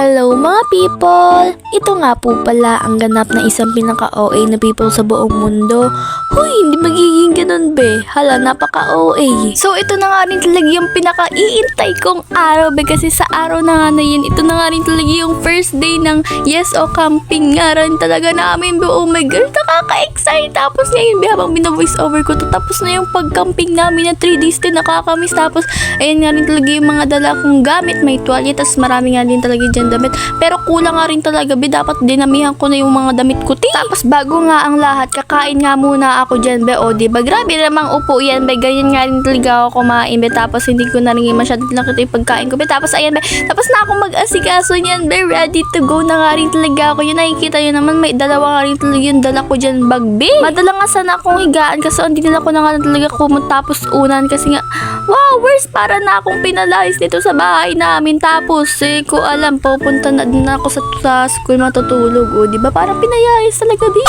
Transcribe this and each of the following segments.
Hello mga people! Ito nga po pala ang ganap na isang pinaka-OA na people sa buong mundo. Hoy, hindi magiging ganun be. Hala, napaka-OA. So ito na nga rin talaga yung pinaka-iintay kong araw be, kasi sa araw na nga na yun, ito na nga rin talaga yung first day ng Yes o Camping nga rin talaga namin be. Oh my God, nakaka-excite. Tapos ngayon be, habang bina-voice over ko to, tapos na yung pag-camping namin na 3 days din, nakakamiss. Tapos ayun nga rin talaga yung mga dala kong gamit, may tuwalya, tapos marami nga din talaga dyan damit. Pero kulang nga rin talaga be, dapat dinamihan ko na yung mga damit ko ti. Tapos bago nga ang lahat, kakain nga muna ako dyan be. O diba, grabe namang upo yan be, ganyan nga rin talaga ako kumain be. Tapos hindi ko na rin masyadong nakita yung pagkain ko be. Tapos ayan be, tapos na ako mag-asikaso niyan be, ready to go na nga rin talaga ako. Yun, nakikita yun naman, may dalawa nga rin talaga yung dala ko dyan bag be. Madala nga sana akong higaan kasi hindi nila ko na nga talaga tapos unan kasi nga, wow, worst, para na akong pinalayas dito sa bahay namin. Tapos ko alam, pupunta na din ako sa school matutulog. O diba, parang pinayayas talaga be.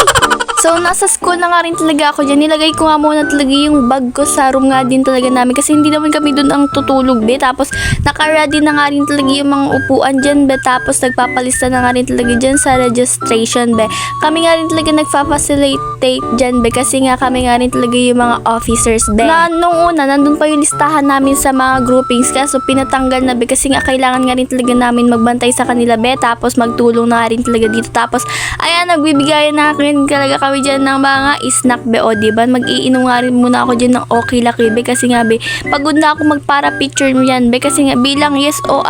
So, nasa school na nga rin talaga ako dyan. Nilagay ko nga muna talaga yung bag ko sa room nga din talaga namin. Kasi hindi naman kami doon ang tutulog, be. Tapos, naka-ready na nga rin talaga yung mga upuan dyan, be. Tapos, nagpapalista na nga rin talaga dyan sa registration, be. Kami nga rin talaga nagpa-facilitate dyan, be. Kasi nga kami nga rin talaga yung mga officers, be. Na nung una, nandun pa yung listahan namin sa mga groupings. Kaso, pinatanggal na, be. Kasi nga kailangan nga rin talaga namin magbantay sa kanila, be. Tapos, magtulong na nga rin talaga dito. Tapos, ayan, nagbibigayan na rin talaga kami dyan ng mga snack be. O diba, mag-iinom nga rin muna ako dyan ng okay laki be. Kasi nga be, pagod na ako magpara picture mo yan be. Kasi nga bilang yes o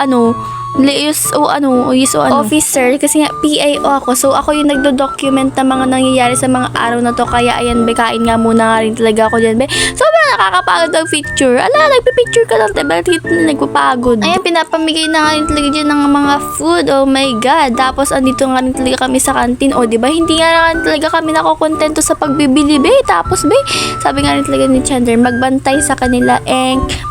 officer, kasi nga PAO ako. So ako yung nagdo-document ng mga nangyayari sa mga araw na to. Kaya ayan be, kain nga muna nga rin talaga ako dyan be. Sobrang nakakapagod ang picture. Ala, nagpipicture ka lang diba? Nagpapagod. Ayan, pinapamigay na nga rin talaga dyan ng mga food. Oh my God. Tapos andito nga rin talaga kami sa kantin. O diba, hindi nga rin talaga kami nakokontento sa pagbibili be. Tapos be, sabi nga rin talaga ni Chandler, magbantay sa kanila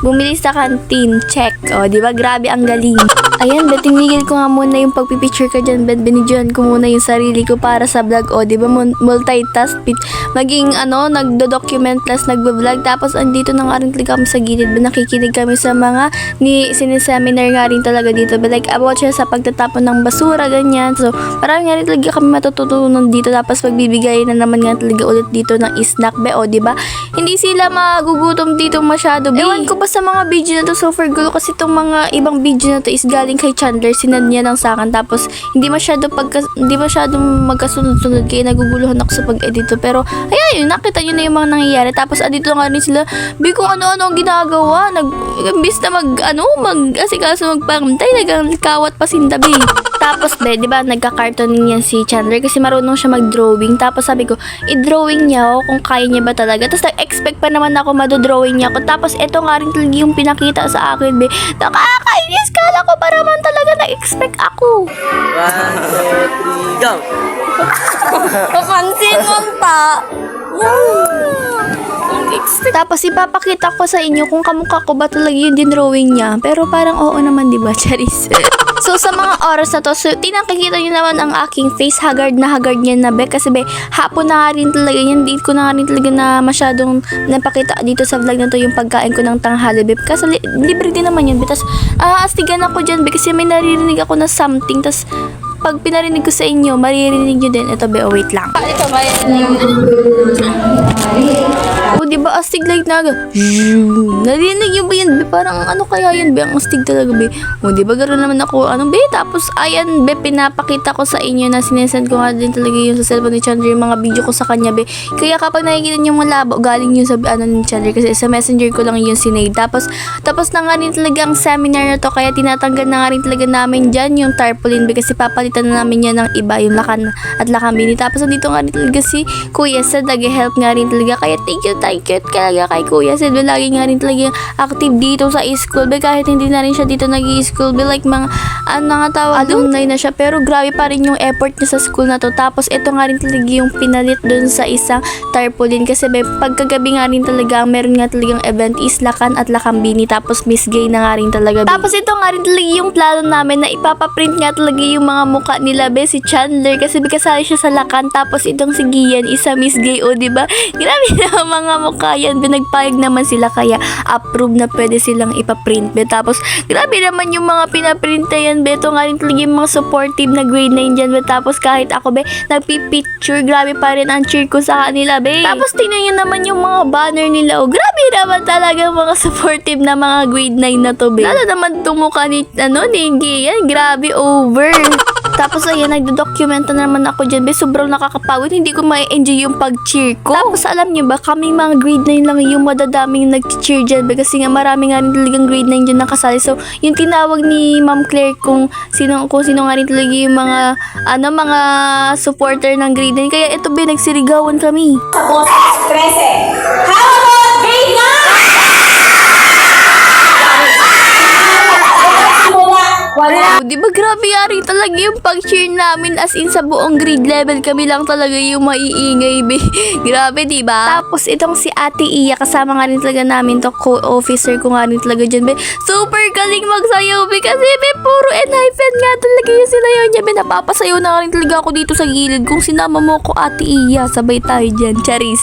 bumili sa kantin. Check. O diba, grabe ang galing. Ayan, bet, tinigil ko nga muna yung pagpipicture ka dyan, bet, binidyohan ko muna yung sarili ko para sa vlog. O, diba, multitask, maging, nagdo-document plus nagbo-vlog. Tapos, andito na nga rin talaga kami sa gilid, bet, nakikinig kami sa mga sineseminar nga rin talaga dito, bet, like, about siya sa pagtatapon ng basura, ganyan. So, parang nga rin talaga kami matututunan dito. Tapos, magbibigay na naman nga talaga ulit dito ng snack, be. O, diba, hindi sila magugutom dito masyado, be. Ewan ko ba sa mga video na to, so for gulo kasi itong mga ibang video na to is galing kay Chandler, sinad niya ng sakan. Tapos hindi masyadong magkasunod-sunod, kaya naguguluhan ako sa pag-edit. Pero ayan, nakita niyo na yung mga nangyayari. Tapos andito nga rin sila, be, kung ano-ano ang ginagawa. Imbis na mag-asikaso magpantay, nagkawat pa sindabi. Tapos be, di ba, nagka-cartooning yan si Chandler kasi marunong siya mag-drawing. Tapos sabi ko, i-drawing niya ako kung kaya niya ba talaga. Tapos nag-expect pa naman ako madodrawing niya ako. Tapos eto nga rin talaga yung pinakita sa akin, be. Nakakainis, kala ko pa naman talaga na-expect ako. 1, 2, 3, go! Papansin mo pa. Tapos ipapakita ko sa inyo kung kamukha ko ba talaga yung dinrawing niya. Pero parang oo naman, di ba, Charis? So sa mga oras na to, so tinakikita nyo naman ang aking face, haggard niya na be. Kasi be, hapon na nga rin talaga yan. Di ko na nga rin talaga na masyadong napakita dito sa vlog na to yung pagkain ko ng tanghali be. Kasi libre din naman yun be. Tapos astigan ako dyan be, kasi may naririnig ako na something. Tapos pag pinarinig ko sa inyo, maririnig nyo din. Ito be, oh wait lang. Ito ba yan? O diba, astig like naga. Narinig nyo ba yan be? Parang ano kaya yan be? Ang astig talaga be. O diba, gano'n naman ako be. Tapos ayan be, pinapakita ko sa inyo na sinesend ko nga din talaga yun sa cellphone ni Chandler, yung mga video ko sa kanya be. Kaya kapag nakikita nyo malabo, galing yun sa ni Chandler, kasi sa messenger ko lang yun sinade. Tapos na nga rin talaga ang seminar na to, kaya tinatanggal na nga rin talaga namin dyan yung tarpaulin be, kasi papalitan na namin yan ng iba, yung lakan at lakambini. Tapos nandito nga rin talaga si Kuya Sed, nag-help nga rin talaga. Kaya thank you talaga kay Kuya Sed. Lagi nga rin talaga active dito sa school be, kahit hindi na rin siya dito nag-i-school be, like mga nga tawag, alumni na siya, pero grabe pa rin yung effort niya sa school na to. Tapos ito nga rin talaga yung pinalit dun sa isang tarpaulin, kasi be, pagkagabi nga rin talaga meron nga talagang event is lakan at lakambini. Tapos Miss Gay na nga rin talaga be. Tapos ito nga rin talaga yung plano namin na ipapaprint nga talaga yung mga mukha nila be, si Chandler kasi kasali siya sa lakan. Tapos itong si Gian isa Miss Gay, o diba, grabe na mga nagmamukha yan, be. Nagpayag naman sila kaya approve na pwede silang ipaprint, be. Tapos, grabe naman yung mga pinaprint na yan, be. Ito nga rin talaga yung mga supportive na grade 9 dyan, be. Tapos, kahit ako, be, nagpipicture, grabe pa rin ang cheer ko sa kanila, be. Tapos, tingnan nyo naman yung mga banner nila, oh. Grabe naman talaga mga supportive na mga grade 9 na to, be. Lalo naman itong mukha ni, Gian, grabe over. Tapos ayan, nagdo-documenta na naman ako dyan, be. Sobrang nakakapagod, hindi ko ma-enjoy yung pag-cheer ko. Tapos alam nyo ba, kaming mga grade 9 lang yung madadaming nag-cheer dyan, be. Kasi nga marami nga rin talagang grade 9 dyan nakasali. So, yung tinawag ni Ma'am Claire kung sino nga rin talaga yung mga, mga supporter ng grade 9. Kaya ito, be, nagsirigawan kami. Boses 13. How about grade 9? Wow, di ba grabe yari talaga yung pag-cheer namin, as in sa buong grade level kami lang talaga yung maiingay, be. Grabe, di ba? Tapos itong si Ate Iya, kasama nga rin talaga namin to, co-officer ko nga rin talaga dyan, be. Super galing magsayaw, be, kasi be, puro enhypen nga talaga yung sinayaw niya, be. Napapasayaw na nga rin talaga ako dito sa gilid. Kung sinama mo ko, Ate Iya, sabay tayo dyan, charis.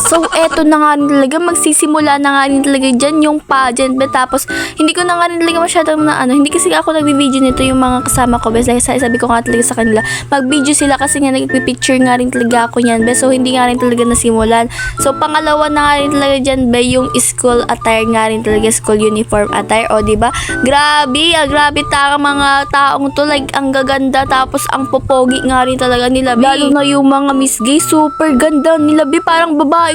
So, eto na nga rin talaga, magsisimula na nga rin talaga dyan yung pageant, be. Tapos, hindi ko na nga rin talaga masyadong hindi kasi ako nagbi-video nito yung mga kasama ko, be. Sabi ko nga talaga sa kanila, mag-video sila kasi nga nagpipicture nga rin talaga ako niyan, be. So, hindi nga rin talaga nasimulan. So, pangalawa na nga rin talaga dyan, be, yung school attire nga rin talaga, school uniform attire, o, diba? Grabe, grabe mga taong to, like, ang gaganda, tapos ang popogi nga rin talaga nila, be. Lalo na yung mga Miss Gay, super ganda nila, be. Parang babae.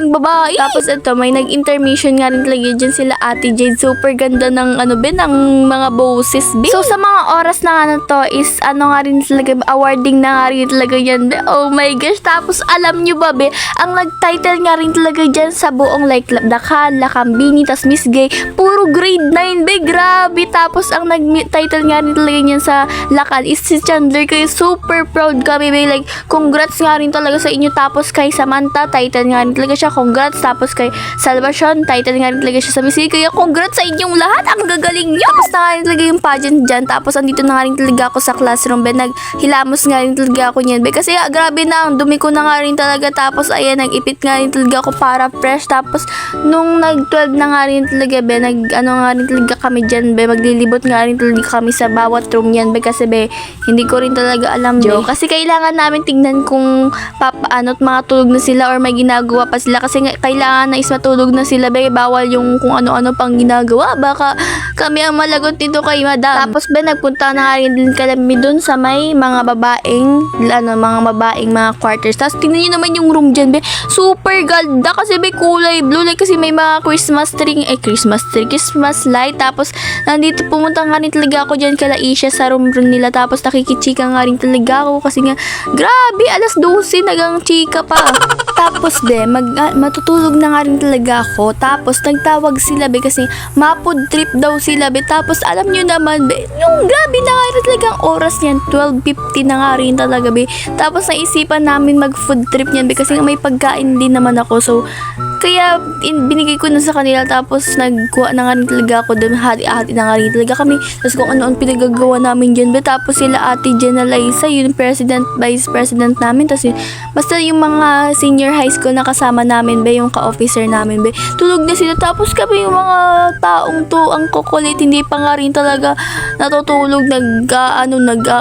Tapos ito, may nag-intermission nga rin talaga dyan sila Ate Jade. Super ganda ng ng mga boses, be. So, sa mga oras na to is, nga rin talaga, awarding na nga rin talaga yan, be. Oh my gosh. Tapos, alam nyo ba, be, ang nag-title nga rin talaga dyan sa buong, like, Dakal, Lakambini, tas Miss Gay, puro grade 9, be. Grabe. Tapos, ang nag-title nga rin talaga yan sa Lakal is si Chandler. Kaya super proud kami, be. Like, congrats nga rin talaga sa inyo. Tapos, kay Samantha, title nga rin talaga siya, congrats. Tapos kay Salvacion, title nga rin talaga siya sa Miss Gay. Kaya congrats sa inyong lahat. Ang gagaling nyo. Tapos na nga rin talaga yung pageant dyan. Tapos andito na nga rin talaga ako sa classroom, be. Naghilamos nga rin talaga ako niyan, be. Kasi grabe na, ang dumi ko na nga rin talaga. Tapos ayan, nag-ipit nga rin talaga ako para fresh. Tapos nung nag-12 na nga rin talaga, be, nga rin talaga kami dyan, be. Maglilibot nga rin talaga kami sa bawat room yan, be. Kasi, be, hindi ko rin talaga alam, be. Kasi kailangan namin tignan kung papaano't mga tulog na sila or may ginagawa pa sila. Kasi kailangan na is matulog na sila, be. Bawal yung kung ano-ano pang ginagawa. Baka kami ang malagot nito kay madam. Tapos, be, nagpunta na nga rin din kami dun sa may mga babaeng mga quarters. Tapos, tingnan nyo naman yung room dyan, be. Super ganda kasi, be, kulay blue. Like, kasi may mga Christmas light. Tapos, nandito pumunta nga rin talaga ako dyan kala Isha sa room nila. Tapos, nakikichika nga rin talaga ako kasi nga, grabe, alas 12, nagang chika pa. Tapos, be, matutulog na nga rin talaga ako. Tapos, nagtawag sila, be, kasi mapod trip daw sila, be. Tapos, alam nyo naman, be, yung grabe na nga rin talaga ang oras niyan, 12:50 na nga rin talaga, be. Tapos, naisipan namin mag-food trip niyan, be, kasi may pagkain din naman ako. So, kaya, binigay ko na sa kanila. Tapos, nagkuha na nga rin talaga ako doon. Hati-hati na nga rin talaga kami. Tapos, kung ano-ano pinagagawa namin dyan, be. Tapos, sila Ate Jenna Liza, yung vice president namin. Tapos, basta yung mga senior high school na kasama namin, be, yung ka-officer namin, be, tulog na sila. Tapos kami yung mga taong to, ang kukulit, hindi pa nga rin talaga natutulog,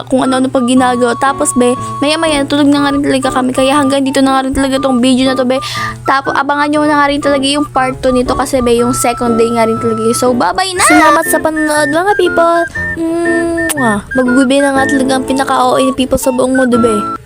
kung ano-ano pag ginagawa. Tapos, be, maya-maya, tulog na nga rin talaga kami. Kaya hanggang dito na nga rin talaga tong video na to, be. Tapos, abangan nyo na nga rin talaga yung part 2 nito kasi, be, yung second day nga rin talaga. So, bye-bye na! Salamat sa panonood, mga people! Magugubi na nga talaga ang pinaka-OA ni people sa buong mundo, be.